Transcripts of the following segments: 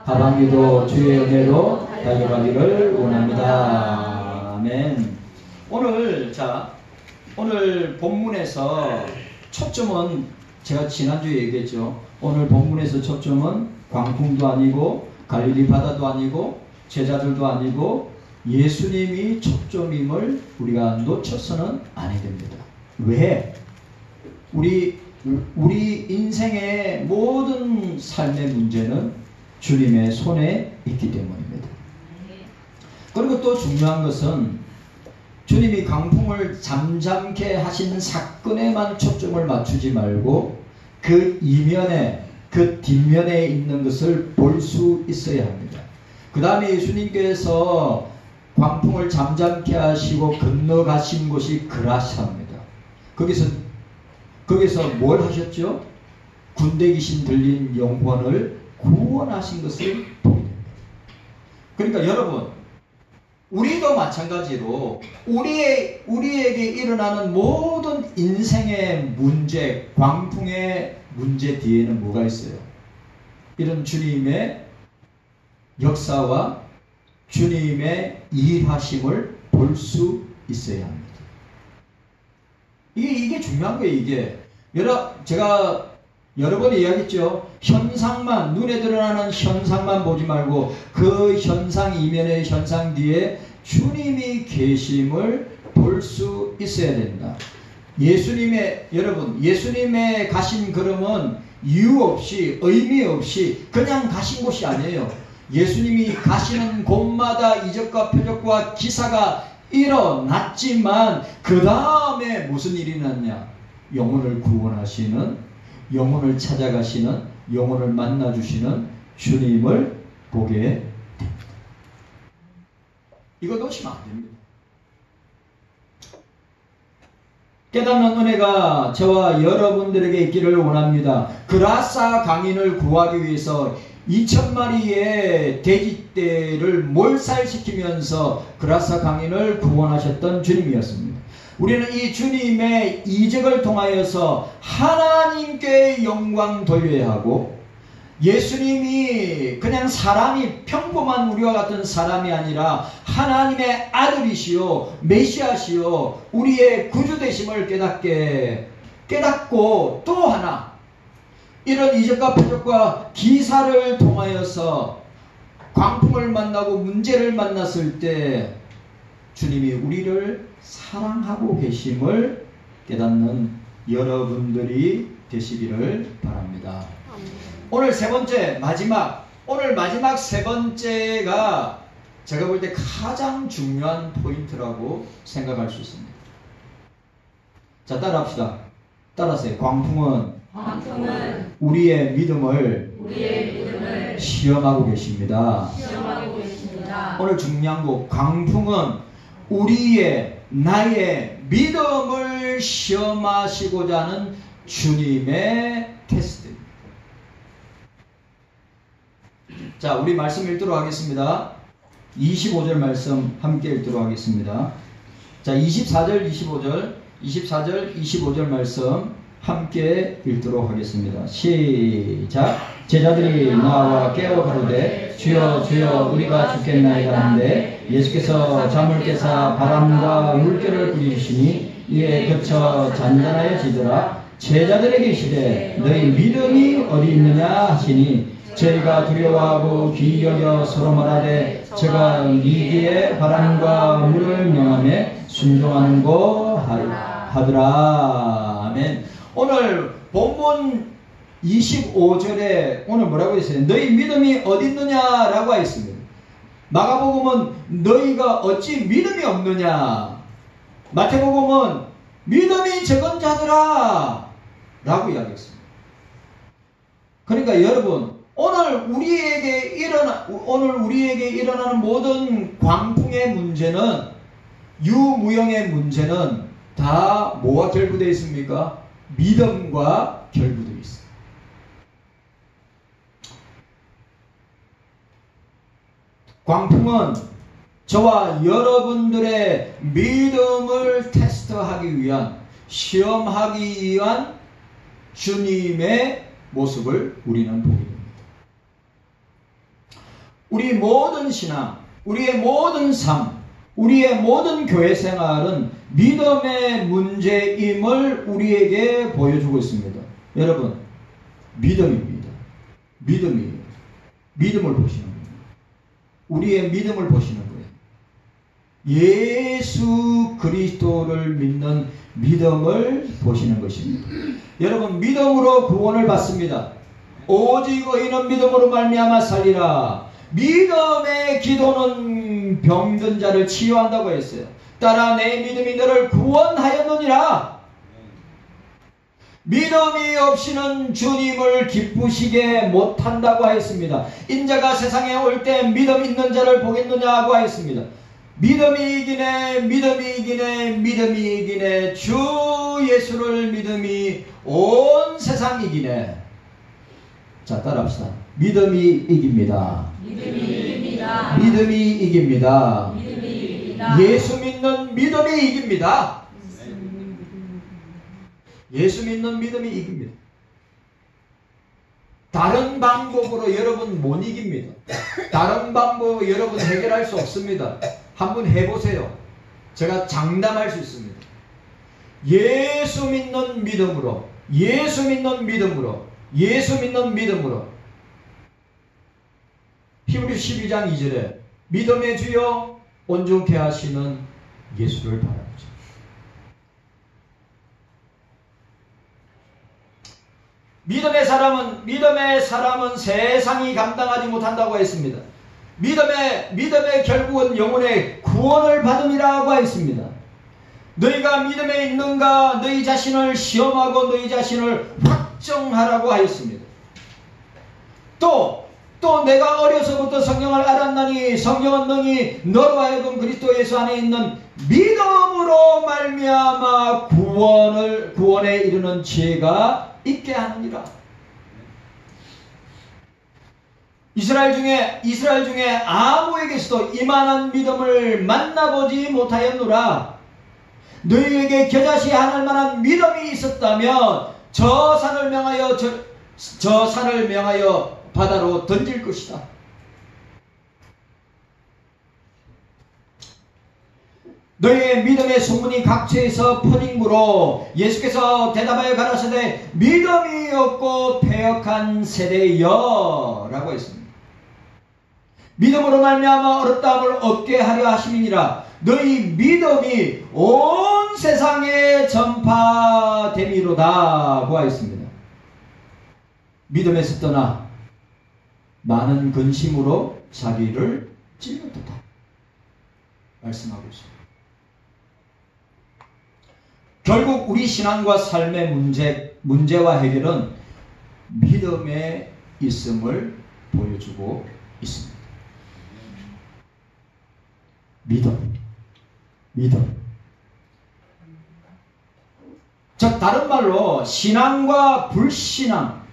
하반기도 주의 은혜로 달려가기를 원합니다. 아멘. 오늘 본문에서 초점은 제가 지난주에 얘기했죠. 오늘 본문에서 초점은 광풍도 아니고 갈릴리 바다도 아니고 제자들도 아니고 예수님이 초점임을 우리가 놓쳐서는 안 됩니다. 왜? 우리 인생의 모든 삶의 문제는 주님의 손에 있기 때문입니다. 그리고 또 중요한 것은 주님이 강풍을 잠잠케 하신 사건에만 초점을 맞추지 말고 그 이면에, 그 뒷면에 있는 것을 볼 수 있어야 합니다. 그 다음에 예수님께서 광풍을 잠잠케 하시고 건너가신 곳이 그라사입니다. 거기서 뭘 하셨죠? 군대 귀신 들린 영혼을 구원하신 것을 보게 됩니다. 그러니까 여러분, 우리도 마찬가지로 우리에게 일어나는 모든 인생의 문제, 광풍의 문제 뒤에는 뭐가 있어요? 이런 주님의 역사와 주님의 일하심을 볼 수 있어야 합니다. 이게 중요한 거예요. 이게 제가 여러 번 이야기했죠. 현상만, 눈에 드러나는 현상만 보지 말고 그 현상 이면의 현상 뒤에 주님이 계심을 볼 수 있어야 된다. 예수님의 가신 걸음은 이유 없이, 의미 없이 그냥 가신 곳이 아니에요. 예수님이 가시는 곳마다 이적과 표적과 기사가 일어났지만 그 다음에 무슨 일이 났냐? 영혼을 구원하시는, 영혼을 찾아가시는, 영혼을 만나주시는 주님을 보게 됩니다. 이거 놓치면 안 됩니다. 깨닫는 은혜가 저와 여러분들에게 있기를 원합니다. 그라사 강인을 구하기 위해서 2,000마리의 돼지떼를 몰살시키면서 그라사 강인을 구원하셨던 주님이었습니다. 우리는 이 주님의 이적을 통하여서 하나님께 영광 돌려야 하고, 예수님이 그냥 평범한 우리와 같은 사람이 아니라 하나님의 아들이시요 메시아시요 우리의 구주 되심을 깨닫고, 또 하나 이런 이적과 표적과 기사를 통하여서 광풍을 만나고 문제를 만났을 때 주님이 우리를 사랑하고 계심을 깨닫는 여러분들이 되시기를 바랍니다. 오늘 마지막 세 번째가 제가 볼 때 가장 중요한 포인트라고 생각할 수 있습니다. 자, 따라합시다. 따라하세요. 광풍은 우리의 믿음을 시험하고 계십니다. 오늘 중요한 거, 광풍은 나의 믿음을 시험하시고자 하는 주님의 테스트입니다. 자, 우리 말씀 읽도록 하겠습니다. 25절 말씀 함께 읽도록 하겠습니다. 자, 24절 25절 말씀 함께 읽도록 하겠습니다. 시작. 제자들이 나와 깨어 가로되 주여 주여 우리가 죽겠나이다 하는데 예수께서 잠을 깨사 바람과 물결을 부리시니 이에 그쳐 잔잔하여지더라. 제자들에게 이르시되 너희 믿음이 어디 있느냐 하시니 저희가 두려워하고 귀히 여겨 서로 말하되 저가 네 귀에 바람과 물을 명하며 순종하는고 하더라. 아멘. 오늘 본문 25절에 오늘 뭐라고 했어요? 너희 믿음이 어디 있느냐라고 했습니다. 마가복음은 너희가 어찌 믿음이 없느냐, 마태복음은 믿음이 적은 자들아 라고 이야기했습니다. 그러니까 여러분, 오늘 우리에게 일어나는 모든 광풍의 문제는, 유무형의 문제는 다 뭐와 결부되어 있습니까? 믿음과 결부되어 있습니다. 광풍은 저와 여러분들의 믿음을 테스트하기 위한, 시험하기 위한 주님의 모습을 우리는 보게 됩니다. 우리 모든 신앙, 우리의 모든 삶, 우리의 모든 교회 생활은 믿음의 문제임을 우리에게 보여주고 있습니다. 여러분, 믿음입니다. 믿음이에요. 믿음을 보시는 거예요. 우리의 믿음을 보시는 거예요. 예수 그리스도를 믿는 믿음을 보시는 것입니다. 여러분, 믿음으로 구원을 받습니다. 오직 의인은 믿음으로 말미암아 살리라. 믿음의 기도는 병든 자를 치유한다고 했어요. 따라 내 믿음이 너를 구원하였느니라. 믿음이 없이는 주님을 기쁘시게 못한다고 하였습니다. 인자가 세상에 올 때 믿음 있는 자를 보겠느냐고 하였습니다. 믿음이 이기네, 믿음이 이기네, 믿음이 이기네. 주 예수를 믿음이 온 세상 이기네. 자, 따라합시다. 믿음이 이깁니다. 믿음이 이깁니다. 믿음이 이깁니다. 믿음이 이깁니다. 예수 믿는 믿음이 이깁니다. 예수 믿는 믿음이 이깁니다. 다른 방법으로 여러분 못 이깁니다. 다른 방법으로 여러분 해결할 수 없습니다. 한번 해보세요. 제가 장담할 수 있습니다. 예수 믿는 믿음으로, 예수 믿는 믿음으로, 예수 믿는 믿음으로. 히브리서 12장 2절에 믿음의 주여 온전케 하시는 예수를 바라보자. 믿음의 사람은 세상이 감당하지 못한다고 했습니다. 믿음의 결국은 영혼의 구원을 받음이라고 했습니다. 너희가 믿음에 있는가 너희 자신을 시험하고 너희 자신을 확정하라고 하였습니다. 또 내가 어려서부터 성경을 알았나니 성경은 능히 너로 하여금 그리스도 예수 안에 있는 믿음으로 말미암아 구원에 이르는 지혜가 있게 하느니라. 이스라엘 중에 아무에게서도 이만한 믿음을 만나보지 못하였노라. 너희에게 겨자씨 하늘 만한 믿음이 있었다면 저 산을 명하여 바다로 던질 것이다. 너희의 믿음의 소문이 각처에서 퍼진므로 예수께서 대답하여 가라사대 믿음이 없고 패역한 세대여 라고 했습니다. 믿음으로 말미암아 어렵다함을 얻게 하려 하심이니라. 너희 믿음이 온 세상에 전파됨이로다 하였습니다. 믿음에서 떠나 많은 근심으로 자기를 찔렀다 말씀하고 있습니다. 결국 우리 신앙과 삶의 문제와 해결은 믿음에 있음을 보여주고 있습니다. 믿음. 즉 다른 말로 신앙과 불신앙.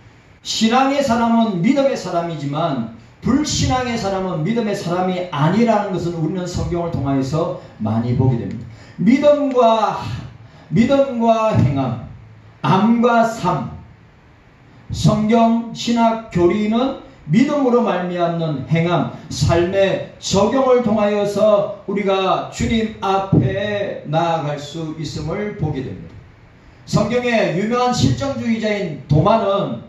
신앙의 사람은 믿음의 사람이지만 불신앙의 사람은 믿음의 사람이 아니라는 것은 우리는 성경을 통하여서 많이 보게 됩니다. 믿음과 행함, 암과 삶, 성경, 신학, 교리는 믿음으로 말미암는 행함, 삶의 적용을 통하여서 우리가 주님 앞에 나아갈 수 있음을 보게 됩니다. 성경의 유명한 실정주의자인 도마는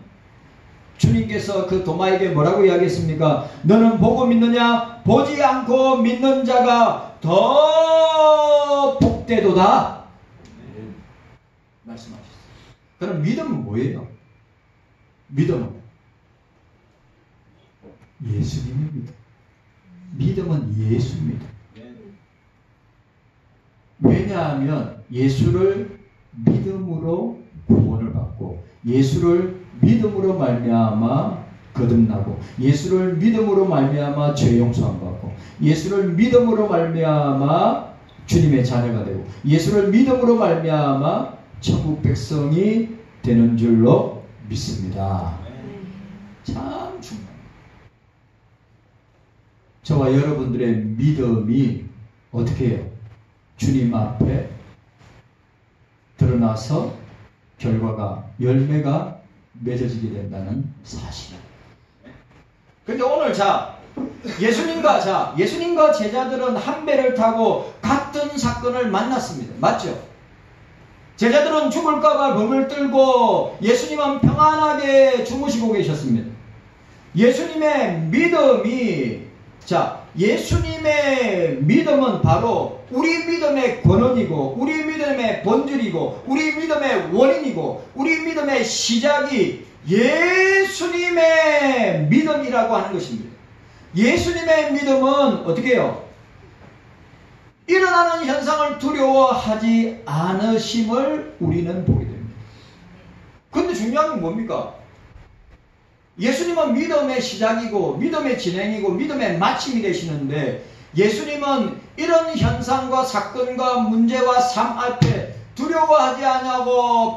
주님께서 그 도마에게 뭐라고 이야기했습니까? 너는 보고 믿느냐? 보지 않고 믿는 자가 더 복되도다. 말씀하셨어요. 그럼 믿음은 뭐예요? 믿음은 예수님입니다. 믿음은 예수입니다. 왜냐하면 예수를 믿음으로 구원을 받고 예수를 믿음으로 말미암아 거듭나고 예수를 믿음으로 말미암아 죄 용서함 받고 예수를 믿음으로 말미암아 주님의 자녀가 되고 예수를 믿음으로 말미암아 천국 백성이 되는 줄로 믿습니다. 참 중요합니다. 저와 여러분들의 믿음이 어떻게 해요? 주님 앞에 드러나서 결과가 열매가 맺어지게 된다는 사실. 근데 오늘 예수님과 제자들은 한 배를 타고 같은 사건을 만났습니다. 맞죠? 제자들은 죽을까봐 몸을 떨고 예수님은 평안하게 주무시고 계셨습니다. 예수님의 믿음은 바로 우리 믿음의 근원이고, 우리 믿음의 본질이고, 우리 믿음의 원인이고, 우리 믿음의 시작이 예수님의 믿음이라고 하는 것입니다. 예수님의 믿음은 어떻게 해요? 일어나는 현상을 두려워하지 않으심을 우리는 보게 됩니다. 그런데 중요한 건 뭡니까? 예수님은 믿음의 시작이고 믿음의 진행이고 믿음의 마침이 되시는데, 예수님은 이런 현상과 사건과 문제와 삶 앞에 두려워하지 않고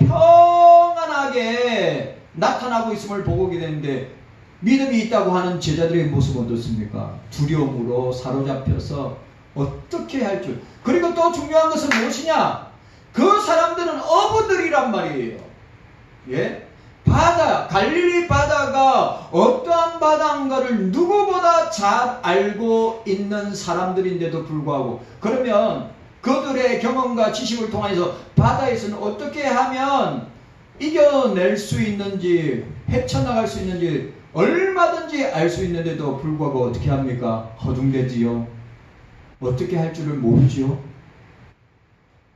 평안하게 나타나고 있음을 보게 되는데, 믿음이 있다고 하는 제자들의 모습은 어떻습니까? 두려움으로 사로잡혀서 어떻게 할 줄. 그리고 또 중요한 것은 무엇이냐? 그 사람들은 어부들이란 말이에요. 예? 갈릴리 바다가 어떠한 바다인가를 누구보다 잘 알고 있는 사람들인데도 불구하고, 그러면 그들의 경험과 지식을 통해서 바다에서는 어떻게 하면 이겨낼 수 있는지, 헤쳐나갈 수 있는지 얼마든지 알 수 있는데도 불구하고 어떻게 합니까? 허둥대지요. 어떻게 할 줄을 모르지요.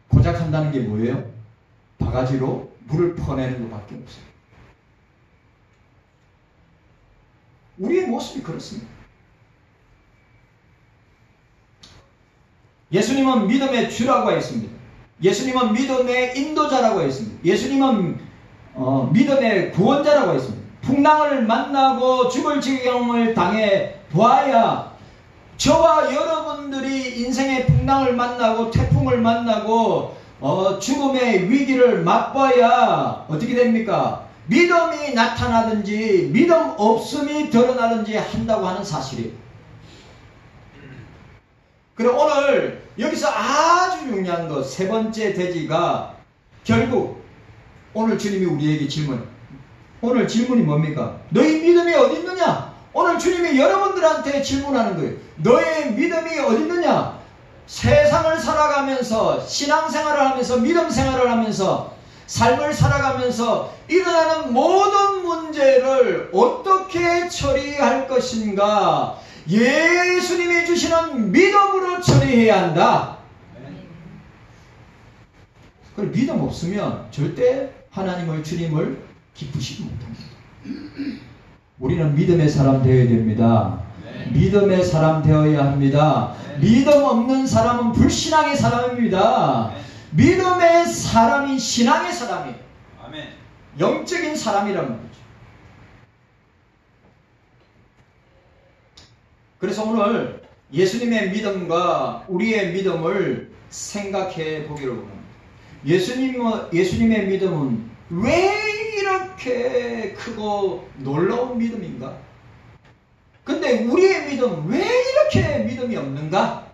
고작 한다는 게 뭐예요? 바가지로 물을 퍼내는 것밖에 없어요. 우리의 모습이 그렇습니다. 예수님은 믿음의 주라고 했습니다. 예수님은 믿음의 인도자라고 했습니다. 예수님은 믿음의 구원자라고 했습니다. 풍랑을 만나고 죽을 지경을 당해 보아야, 저와 여러분들이 인생의 풍랑을 만나고 태풍을 만나고 죽음의 위기를 맛봐야 어떻게 됩니까? 믿음이 나타나든지 믿음 없음이 드러나든지 한다고 하는 사실이에요. 그리고 오늘 여기서 아주 중요한 것, 세 번째 대지가 결국 오늘 주님이 우리에게 오늘 질문이 뭡니까? 너희 믿음이 어디 있느냐? 오늘 주님이 여러분들한테 질문하는 거예요. 너의 믿음이 어디 있느냐? 세상을 살아가면서, 신앙생활을 하면서, 믿음생활을 하면서, 삶을 살아가면서 일어나는 모든 문제를 어떻게 처리할 것인가? 예수님이 주시는 믿음으로 처리해야 한다. 그리고 믿음 없으면 절대 하나님을, 주님을 기쁘시지 못합니다. 우리는 믿음의 사람 되어야 됩니다. 믿음의 사람 되어야 합니다. 믿음 없는 사람은 불신앙의 사람입니다. 믿음의 사람이 신앙의 사람이에요. 영적인 사람이라는 거죠. 그래서 오늘 예수님의 믿음과 우리의 믿음을 생각해 보기를 원합니다. 예수님의 믿음은 왜 이렇게 크고 놀라운 믿음인가? 근데 우리의 믿음 왜 이렇게 믿음이 없는가?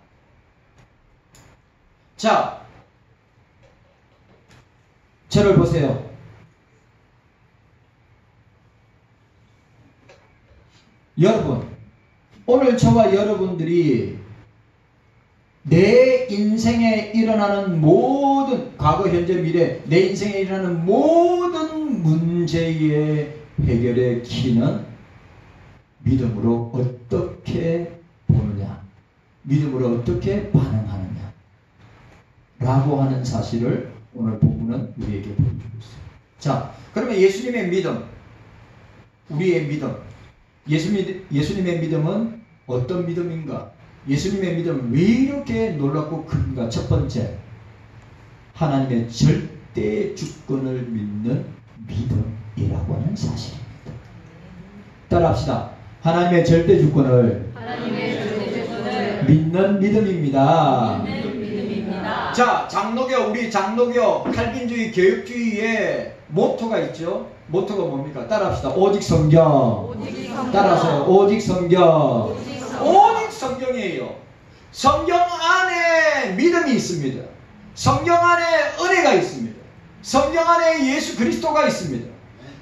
자, 저를 보세요. 여러분, 오늘 저와 여러분들이 내 인생에 일어나는 모든, 과거, 현재, 미래, 내 인생에 일어나는 모든 문제의 해결의 키는 믿음으로 어떻게 보느냐, 믿음으로 어떻게 반응하느냐 라고 하는 사실을 오늘 본문은 우리에게 보여주고 있어요. 자, 그러면 예수님의 믿음, 우리의 믿음, 예수님의 믿음은 어떤 믿음인가? 예수님의 믿음은 왜 이렇게 놀랍고 큰가? 첫 번째, 하나님의 절대 주권을 믿는 믿음이라고 하는 사실입니다. 따라합시다. 하나님의 절대 주권을 믿는 믿음입니다. 자, 우리 장로교 칼빈주의 교육주의의 모토가 있죠. 모토가 뭡니까? 따라합시다. 오직 성경. 따라하세요. 오직 성경. 오직 성경이에요. 성경 안에 믿음이 있습니다. 성경 안에 은혜가 있습니다. 성경 안에 예수 그리스도가 있습니다.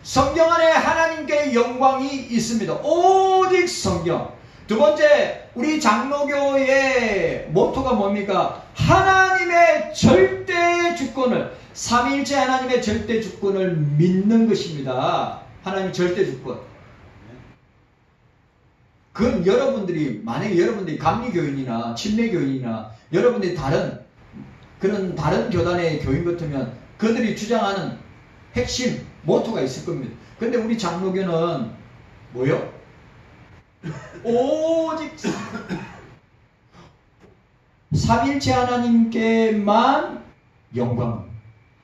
성경 안에 하나님께 영광이 있습니다. 오직 성경. 두 번째, 우리 장로교의 모토가 뭡니까? 하나님의 절대 주권을, 삼위일체 하나님의 절대 주권을 믿는 것입니다. 하나님의 절대 주권. 그건 여러분들이, 만약에 여러분들이 감리교인이나 침례교인이나 여러분들이 다른 교단의 교인 같으면 그들이 주장하는 핵심 모토가 있을 겁니다. 근데 우리 장로교는 뭐요? 오직 삼위일체 하나님께만 영광,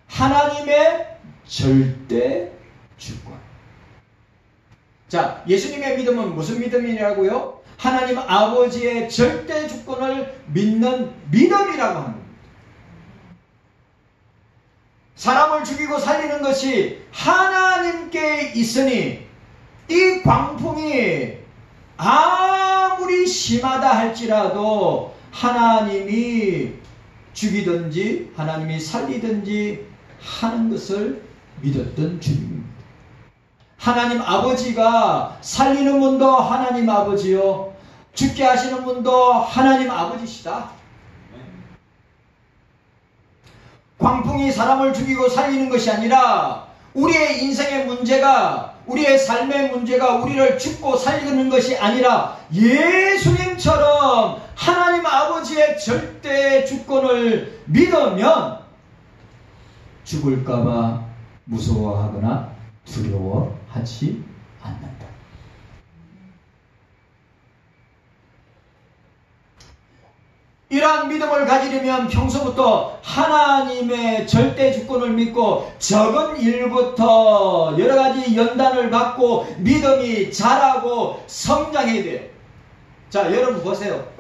하나님의 절대 주권. 자, 예수님의 믿음은 무슨 믿음이라고요? 하나님 아버지의 절대 주권을 믿는 믿음이라고 하는 겁니다. 사람을 죽이고 살리는 것이 하나님께 있으니 이 광풍이 아무리 심하다 할지라도 하나님이 죽이든지 하나님이 살리든지 하는 것을 믿었던 주님입니다. 하나님 아버지가 살리는 분도 하나님 아버지요, 죽게 하시는 분도 하나님 아버지시다. 광풍이 사람을 죽이고 살리는 것이 아니라 우리의 인생의 문제가, 우리의 삶의 문제가 우리를 죽고 살리는 것이 아니라 예수님처럼 하나님 아버지의 절대 주권을 믿으면 죽을까봐 무서워하거나 두려워하지 않는다. 이러한 믿음을 가지려면 평소부터 하나님의 절대 주권을 믿고 적은 일부터 여러 가지 연단을 받고 믿음이 자라고 성장해야 돼요. 자, 여러분 보세요.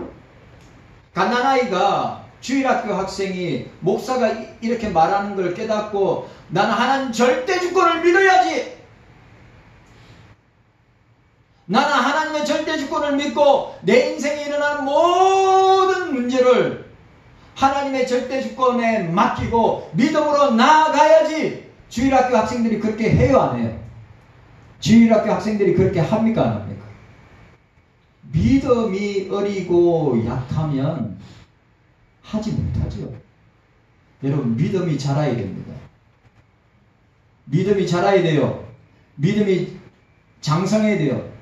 갓난아이가, 주일학교 학생이 목사가 이렇게 말하는 걸 깨닫고 나는 하나님 절대 주권을 믿어야지, 나는 하나님의 절대 주권을 믿고 내 인생에 일어난 모든 문제를 하나님의 절대 주권에 맡기고 믿음으로 나아가야지. 주일학교 학생들이 그렇게 해요, 안 해요? 주일학교 학생들이 그렇게 합니까, 안 합니까? 믿음이 어리고 약하면 하지 못하죠. 여러분, 믿음이 자라야 됩니다. 믿음이 자라야 돼요. 믿음이 장성해야 돼요.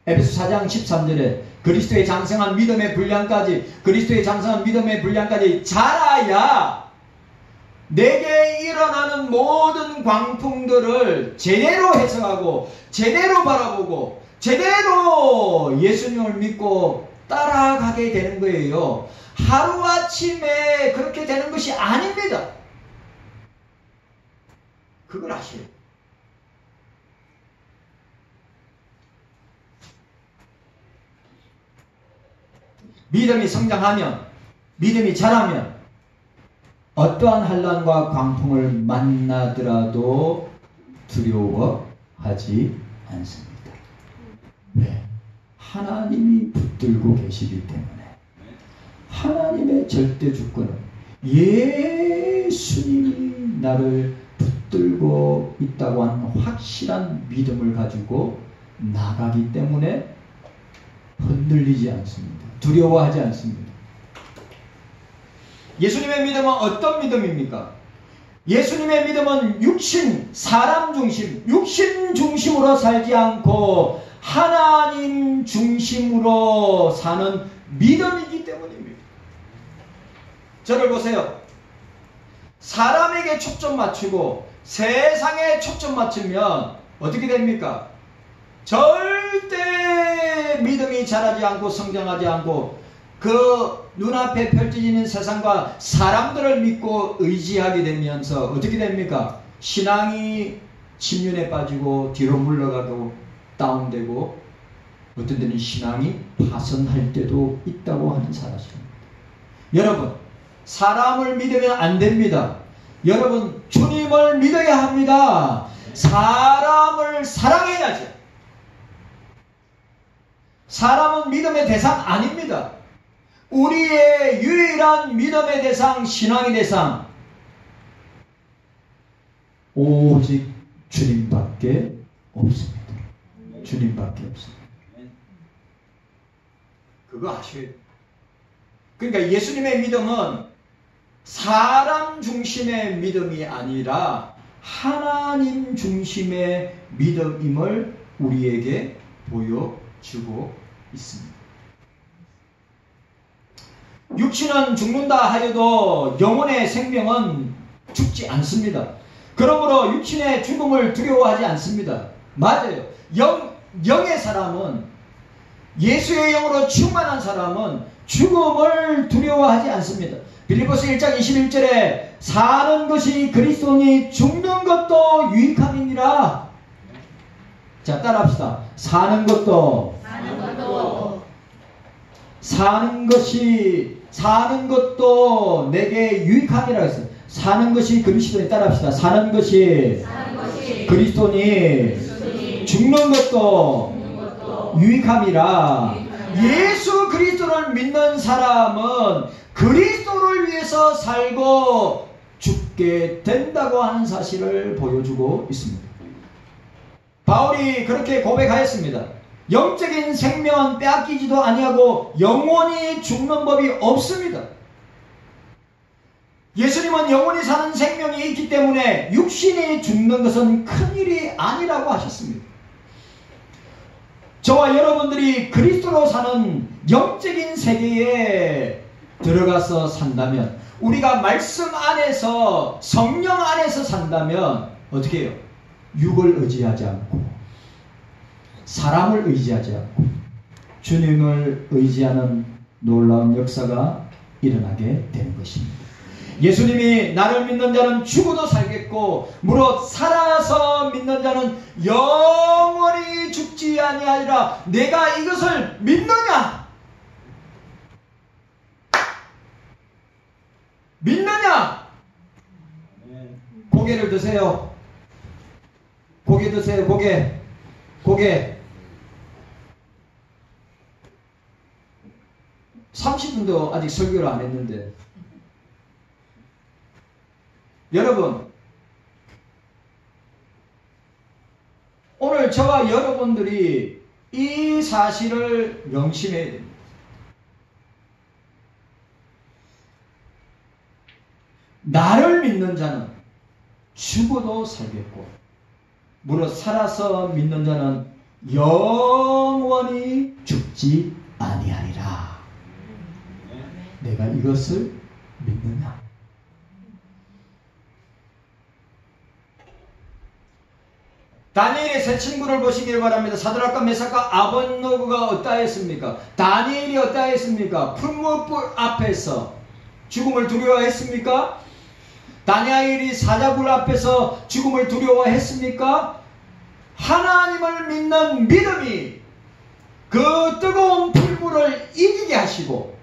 에베소 4장 13절에 그리스도의 장성한 믿음의 분량까지 자라야 내게 일어나는 모든 광풍들을 제대로 해석하고 제대로 바라보고 제대로 예수님을 믿고 따라가게 되는 거예요. 하루아침에 그렇게 되는 것이 아닙니다. 그걸 아셔야 돼요. 믿음이 성장하면, 믿음이 자라면 어떠한 환난과 광풍을 만나더라도 두려워하지 않습니다. 왜? 하나님이 붙들고 계시기 때문에. 하나님의 절대 주권은 예수님이 나를 붙들고 있다고 하는 확실한 믿음을 가지고 나가기 때문에 흔들리지 않습니다. 두려워하지 않습니다. 예수님의 믿음은 어떤 믿음입니까? 예수님의 믿음은 사람 육신 중심으로 살지 않고 하나님 중심으로 사는 믿음이기 때문입니다. 저를 보세요. 사람에게 초점 맞추고 세상에 초점 맞추면 어떻게 됩니까? 절대 믿음이 자라지 않고 성장하지 않고 그 눈앞에 펼쳐지는 세상과 사람들을 믿고 의지하게 되면서 어떻게 됩니까? 신앙이 침륜에 빠지고 뒤로 물러가고 다운되고 어떤 때는 신앙이 파손할 때도 있다고 하는 사람입니다. 여러분, 사람을 믿으면 안 됩니다. 여러분, 주님을 믿어야 합니다. 사람을 사랑해야죠. 사람은 믿음의 대상 아닙니다. 우리의 유일한 믿음의 대상, 신앙의 대상 오직 주님밖에 없습니다. 주님밖에 없습니다. 그거 아셔야 돼요. 그러니까 예수님의 믿음은 사람 중심의 믿음이 아니라 하나님 중심의 믿음임을 우리에게 보여주고 있습니다. 육신은 죽는다 하여도 영혼의 생명은 죽지 않습니다. 그러므로 육신의 죽음을 두려워하지 않습니다. 맞아요. 영의 사람은, 예수의 영으로 충만한 사람은 죽음을 두려워하지 않습니다. 빌립보서 1장 21절에 사는 것이 그리스도니 죽는 것도 유익함이니라. 자, 따라합시다. 사는 것도 내게 유익함이라 했어요. 사는 것이 그리스도니, 따라합시다. 사는 것이 그리스도니 죽는 것도 유익함이라. 예수 그리스도를 믿는 사람은 그리스도를 위해서 살고 죽게 된다고 하는 사실을 보여주고 있습니다. 바울이 그렇게 고백하였습니다. 영적인 생명은 빼앗기지도 아니하고 영원히 죽는 법이 없습니다. 예수님은 영원히 사는 생명이 있기 때문에 육신이 죽는 것은 큰일이 아니라고 하셨습니다. 저와 여러분들이 그리스도로 사는 영적인 세계에 들어가서 산다면, 우리가 말씀 안에서, 성령 안에서 산다면 어떻게 해요? 육을 의지하지 않고, 사람을 의지하지 않고 주님을 의지하는 놀라운 역사가 일어나게 되는 것입니다. 예수님이 나를 믿는 자는 죽어도 살겠고 무릇 살아서 믿는 자는 영원히 죽지 아니하리라. 내가 이것을 믿느냐? 믿느냐? 고개를 드세요. 고개 드세요. 고개. 30분도 아직 설교를 안 했는데, 여러분, 오늘 저와 여러분들이 이 사실을 명심해야 됩니다. 나를 믿는 자는 죽어도 살겠고 무릇 살아서 믿는 자는 영원히 죽지 아니하리라. 내가 이것을 믿느냐? 다니엘의 세 친구를 보시기를 바랍니다. 사드락과 메삭과 아벳노고가 어떠했습니까? 다니엘이 어떠했습니까? 풀무불 앞에서 죽음을 두려워했습니까? 다니엘이 사자굴 앞에서 죽음을 두려워했습니까? 하나님을 믿는 믿음이 그 뜨거운 풀물을 이기게 하시고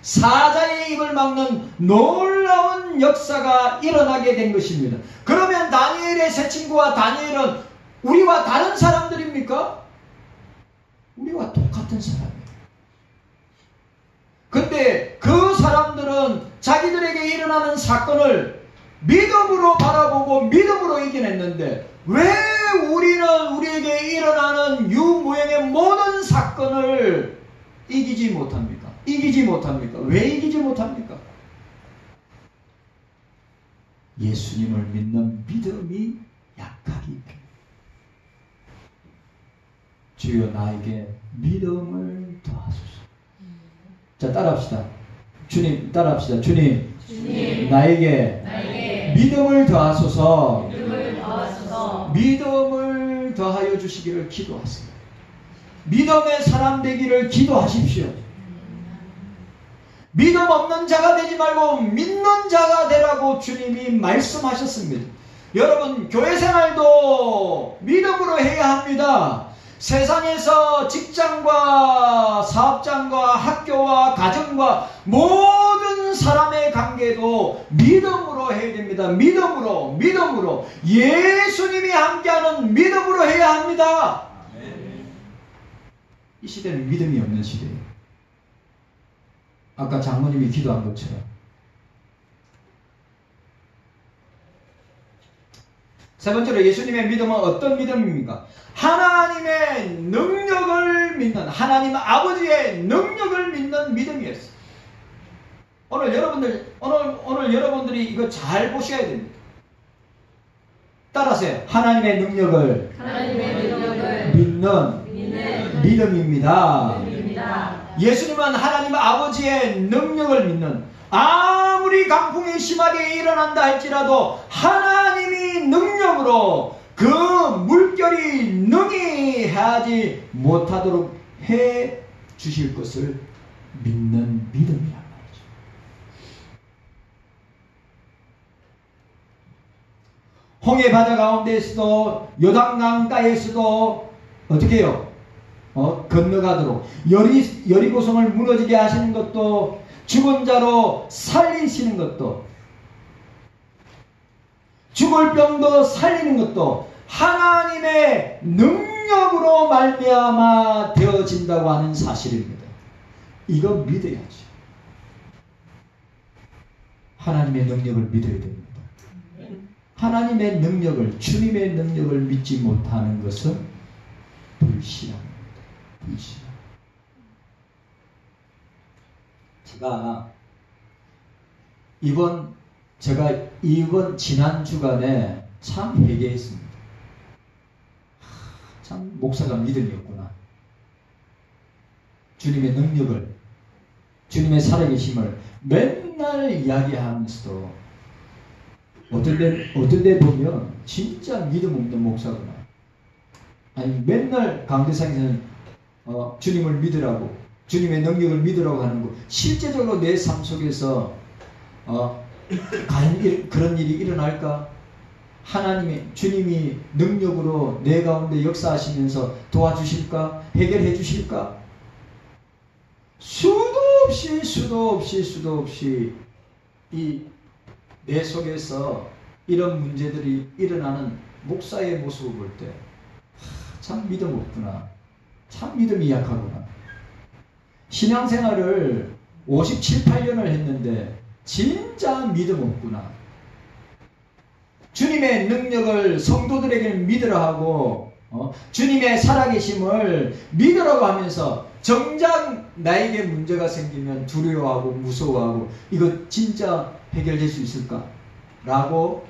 사자의 입을 막는 놀라운 역사가 일어나게 된 것입니다. 그러면 다니엘의 세 친구와 다니엘은 우리와 다른 사람들입니까? 우리와 똑같은 사람이에요. 근데 그 사람들은 자기들에게 일어나는 사건을 믿음으로 바라보고 믿음으로 이겨냈는데, 왜 우리는 우리에게 일어나는 유무형의 모든 사건을 이기지 못합니까? 왜 이기지 못합니까? 예수님을 믿는 믿음이 약하기 때문에. 주여 나에게 믿음을 더하소서. 자, 따라합시다. 주님, 따라합시다. 주님, 나에게 믿음을 더하소서. 믿음을 더하여 주시기를 기도하십니다. 믿음의 사람 되기를 기도하십시오. 믿음 없는 자가 되지 말고 믿는 자가 되라고 주님이 말씀하셨습니다. 여러분, 교회 생활도 믿음으로 해야 합니다. 세상에서 직장과 사업장과 학교와 가정과 모든 사람의 관계도 믿음으로 해야 됩니다. 믿음으로 예수님이 함께하는 믿음으로 해야 합니다. 이 시대는 믿음이 없는 시대예요. 아까 장모님이 기도한 것처럼 세 번째로 예수님의 믿음은 어떤 믿음입니까? 하나님의 능력을 믿는, 하나님 아버지의 능력을 믿는 믿음이었어요. 오늘 여러분들이 이거 잘 보셔야 됩니다. 따라하세요. 하나님의 능력을 믿는 믿음입니다. 예수님은 하나님 아버지의 능력을 믿는, 아무리 강풍이 심하게 일어난다 할지라도 하나님이 능력으로 그 물결이 능히 하지 못하도록 해 주실 것을 믿는 믿음이란 말이죠. 홍해 바다 가운데에서도 요단강 가에서도 어떻게 해요? 건너가도록 여리고성을 무너지게 하시는 것도, 죽은 자로 살리시는 것도, 죽을 병도 살리는 것도 하나님의 능력으로 말미암아 되어진다고 하는 사실입니다. 이거 믿어야죠. 하나님의 능력을 믿어야 됩니다. 하나님의 능력을, 주님의 능력을 믿지 못하는 것은 불신앙입니다. 불신앙. 제가 이번 지난 주간에 참 회개했습니다. 참 목사가 믿음이었구나. 주님의 능력을, 주님의 살아계심을 맨날 이야기하면서도 어떤 데 보면 진짜 믿음 없는 목사구나. 아니 맨날 강대상에서는 주님을 믿으라고, 주님의 능력을 믿으라고 하는 거, 실제적으로 내 삶 속에서 과연 그런 일이 일어날까? 주님이 능력으로 내 가운데 역사하시면서 도와주실까? 해결해 주실까? 수도 없이 이 내 속에서 이런 문제들이 일어나는 목사의 모습을 볼 때 참 믿음 없구나. 참 믿음이 약하구나. 신앙생활을 57, 8년을 했는데 진짜 믿음 없구나. 주님의 능력을 성도들에게 믿으라 하고 주님의 살아계심을 믿으라고 하면서 정작 나에게 문제가 생기면 두려워하고 무서워하고 이거 진짜 해결될 수 있을까? 라고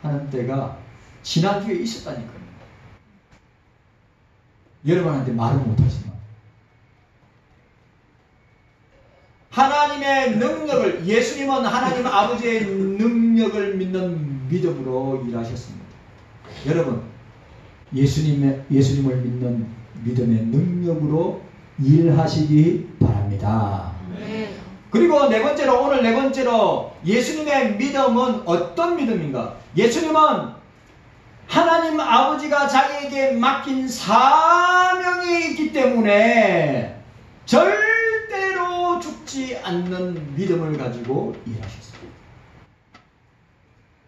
하는 때가 지난주에 있었다니까요. 여러분한테 말은 못하지만 하나님의 능력을, 예수님은 하나님 아버지의 능력을 믿는 믿음으로 일하셨습니다. 여러분, 예수님을 믿는 믿음의 능력으로 일하시기 바랍니다. 그리고 오늘 네 번째로 예수님의 믿음은 어떤 믿음인가? 예수님은 하나님 아버지가 자기에게 맡긴 사명이 있기 때문에 절대로 죽지 않는 믿음을 가지고 일하셨습니다.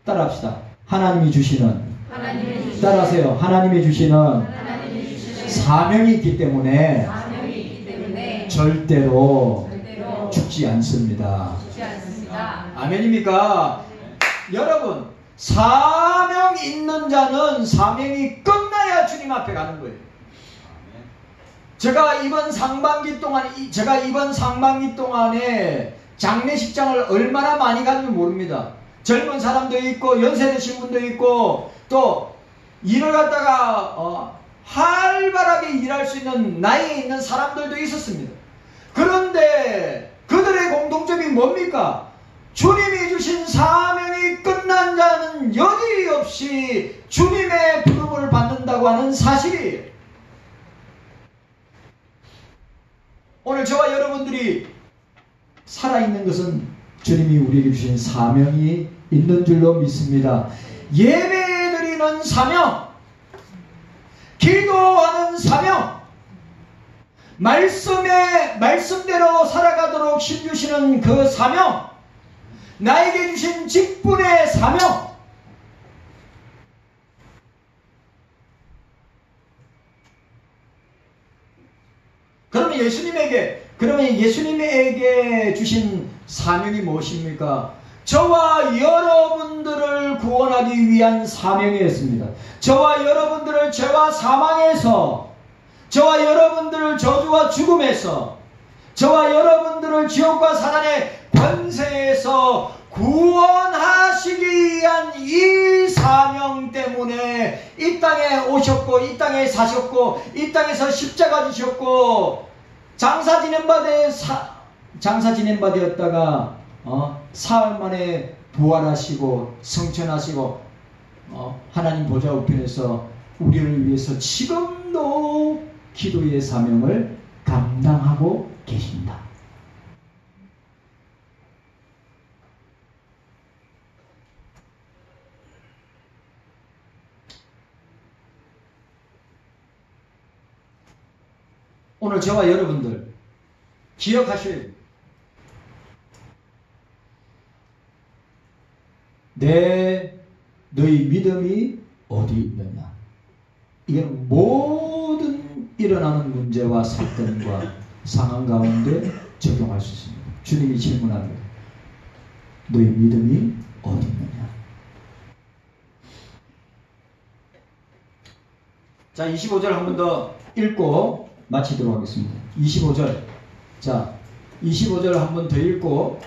따라합시다. 하나님이 주시는, 따라하세요. 하나님이 주시는 사명이 있기 때문에 절대로 죽지 않습니다. 아멘입니까? 여러분, 사명 있는 자는 사명이 끝나야 주님 앞에 가는 거예요. 제가 이번 상반기 동안에 장례식장을 얼마나 많이 갔는지 모릅니다. 젊은 사람도 있고 연세 드신 분도 있고 또 일을 갖다가 활발하게 일할 수 있는 나이에 있는 사람들도 있었습니다. 그런데 그들의 공통점이 뭡니까? 주님이 주신 사명이 끝난 자는 여지없이 주님의 부름을 받는다고 하는 사실이에요. 오늘 저와 여러분들이 살아있는 것은 주님이 우리에게 주신 사명이 있는 줄로 믿습니다. 예배드리는 사명, 기도하는 사명, 말씀대로 살아가도록 힘주시는 그 사명, 나에게 주신 직분의 사명, 그러면 예수님에게 주신 사명이 무엇입니까? 저와 여러분들을 구원하기 위한 사명이었습니다. 저와 여러분들을 죄와 사망에서, 저와 여러분들을 저주와 죽음에서, 저와 여러분들을 지옥과 사단의 권세에서 구원하시기 위한 이 사명 때문에 이 땅에 오셨고, 이 땅에 사셨고, 이 땅에서 십자가 지셨고, 장사 지낸 바 되었다가 사흘 만에 부활하시고 성천하시고 하나님 보좌 우편에서 우리를 위해서 지금도 기도의 사명을 감당하고 계십니다. 오늘 저와 여러분들 기억하셔야 됩니다. 너희 믿음이 어디 있느냐? 이건 모든 일어나는 문제와 사건과 상황 가운데 적용할 수 있습니다. 주님이 질문합니다. 너희 믿음이 어디 있느냐? 자, 25절 한 번 더 읽고 마치도록 하겠습니다. 25절. 자, 25절 한 번 더 읽고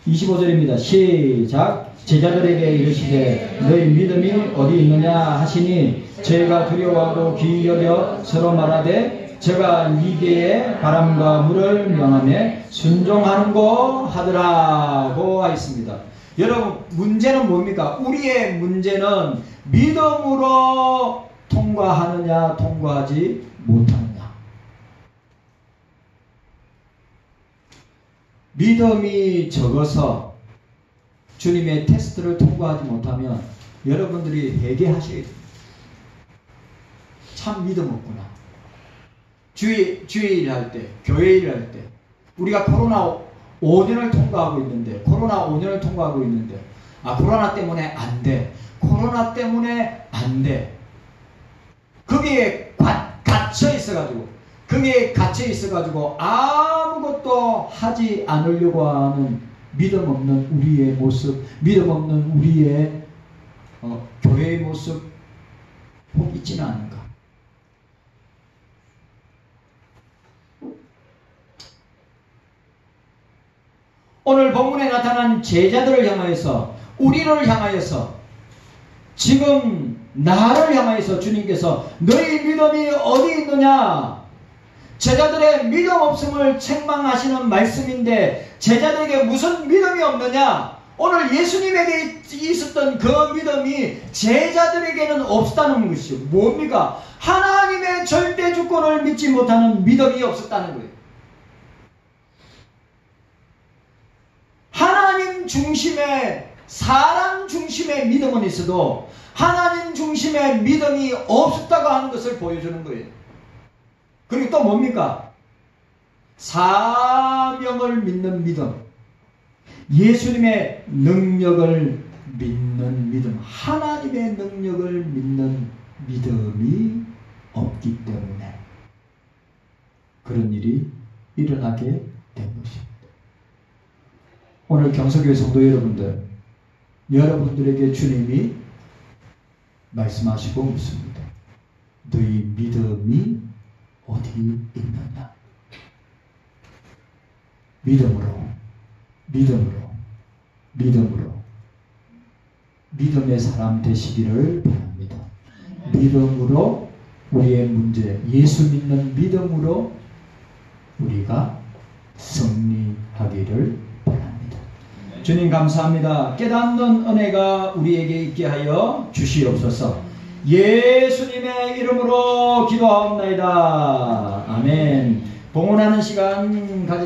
25절입니다. 시작. 제자들에게 이르시되 너희 믿음이 어디 있느냐 하시니 저희가 두려워하고 귀 여겨 서로 말하되 저가 이게에 바람과 물을 명하며 순종하는고 하더라고 하였습니다. 여러분, 문제는 뭡니까? 우리의 문제는 믿음으로 통과하느냐 통과하지 못하느냐. 믿음이 적어서 주님의 테스트를 통과하지 못하면 여러분들이 회개하셔야 됩니다. 참 믿음 없구나. 주일 할 때, 교회 일 할 때, 우리가 코로나 5년을 통과하고 있는데, 코로나 때문에 안 돼. 코로나 때문에 안 돼. 거기에 갇혀 있어가지고 아무것도 하지 않으려고 하는 믿음 없는 우리의 모습, 믿음 없는 우리의 교회의 모습 혹 있지는 않은가? 오늘 본문에 나타난 제자들을 향하여서, 우리를 향하여서, 지금 나를 향하여서 주님께서 너희 믿음이 어디 있느냐? 제자들의 믿음 없음을 책망하시는 말씀인데 제자들에게 무슨 믿음이 없느냐? 오늘 예수님에게 있었던 그 믿음이 제자들에게는 없었다는 것이죠. 뭡니까? 하나님의 절대 주권을 믿지 못하는 믿음이 없었다는 거예요. 하나님 중심의, 사람 중심의 믿음은 있어도 하나님 중심의 믿음이 없었다고 하는 것을 보여주는 거예요. 그리고 또 뭡니까? 사명을 믿는 믿음, 예수님의 능력을 믿는 믿음, 하나님의 능력을 믿는 믿음이 없기 때문에 그런 일이 일어나게 된 것입니다. 오늘 경서교회 성도 여러분들에게 주님이 말씀하시고 묻습니다. 너희 믿음이 어디 있느냐? 믿음의 사람 되시기를 바랍니다. 믿음으로 우리의 문제, 예수 믿는 믿음으로 우리가 승리하기를 바랍니다. 주님 감사합니다. 깨닫는 은혜가 우리에게 있게 하여 주시옵소서. 예수님의 이름으로 기도하옵나이다. 아멘. 봉헌하는 시간 가지도록